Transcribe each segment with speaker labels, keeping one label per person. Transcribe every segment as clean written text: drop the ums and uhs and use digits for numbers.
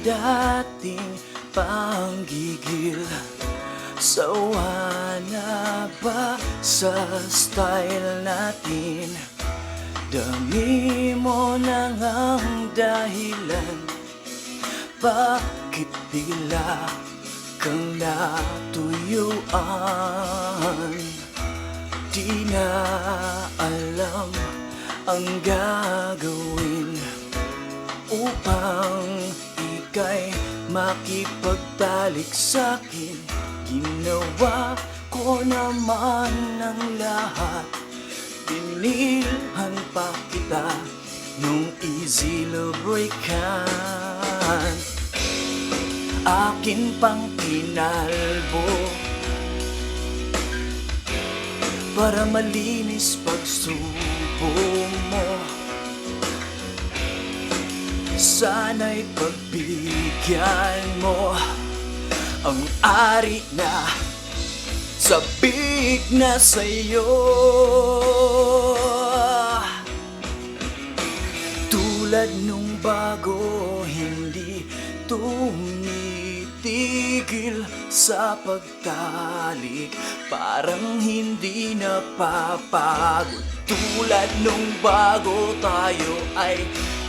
Speaker 1: dating panggigil. Sawa na ba sa style natin? Dami mo na ngang dahilan, bakit bigla kang natuyuan? Di na alam ang gagawin upang ika'y makipagtalik sa'kin. Ginawa ko naman ang lahat, binilhan pa kita nung easy lubricant. Akin pang kinalbo para malinis pagsubo mo. Sana'y pagbigyan mo ang ari na sabik na sa'yo. Tulad nung bago, hindi tumitigil sa pagtalik, parang hindi napapagod. Tulad nung bago, tayo ay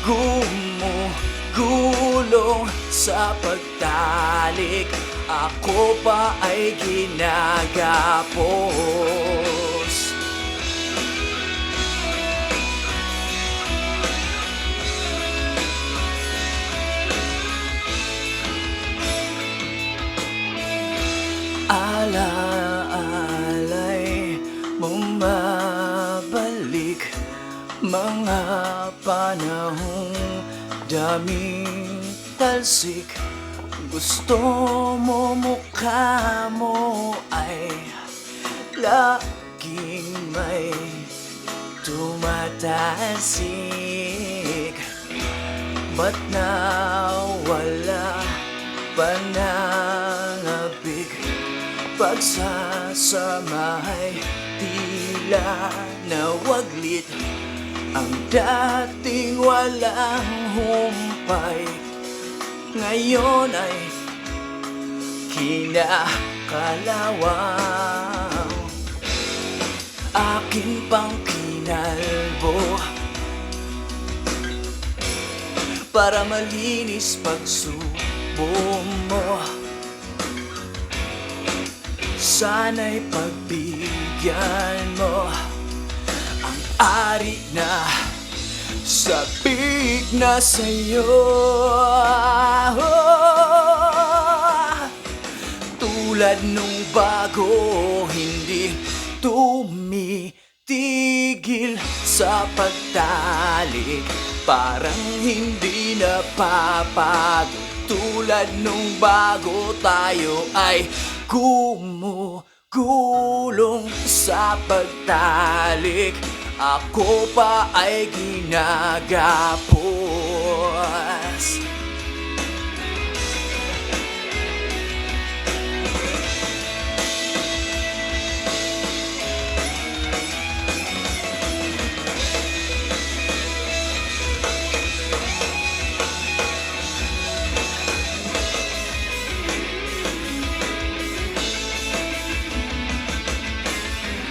Speaker 1: gumugulong sa pagtalik, ako pa ay ginagapos. Alaalay mong mabalik mga panahong daming talsik. Gusto mo mukha mo ay laging may tumatasik. Ba't nawala panangabig? Pagsasamahay tila nawaglit, ang dating walang humpay ngayon ay kinakalawang. Akin pang kinalbo para malinis pagsubo mo. Sana'y pagbigyan mo ang ari na sabik na sa'yo. Tulad nung bago, hindi tumitigil sa pagtalik, parang hindi napapagod. Tulad nung bago, tayo ay gumugulong sa pagtalik, ako pa ay ginagapos.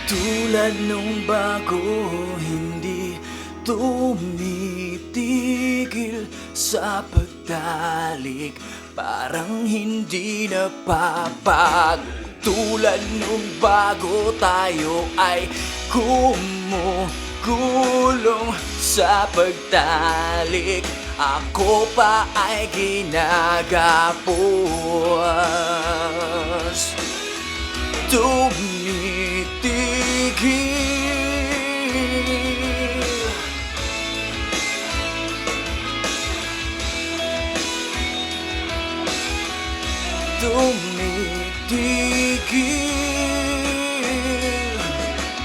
Speaker 1: Tulad nung bago, hindi tumitigil sa pagtalik, parang hindi napapagod. Tulad nung bago, tayo ay gumugulong sa pagtalik, ako pa ay ginagapos. Tumitigil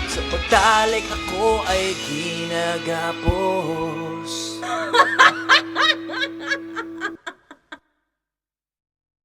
Speaker 1: sa pagtalik, ako ay ginagapos.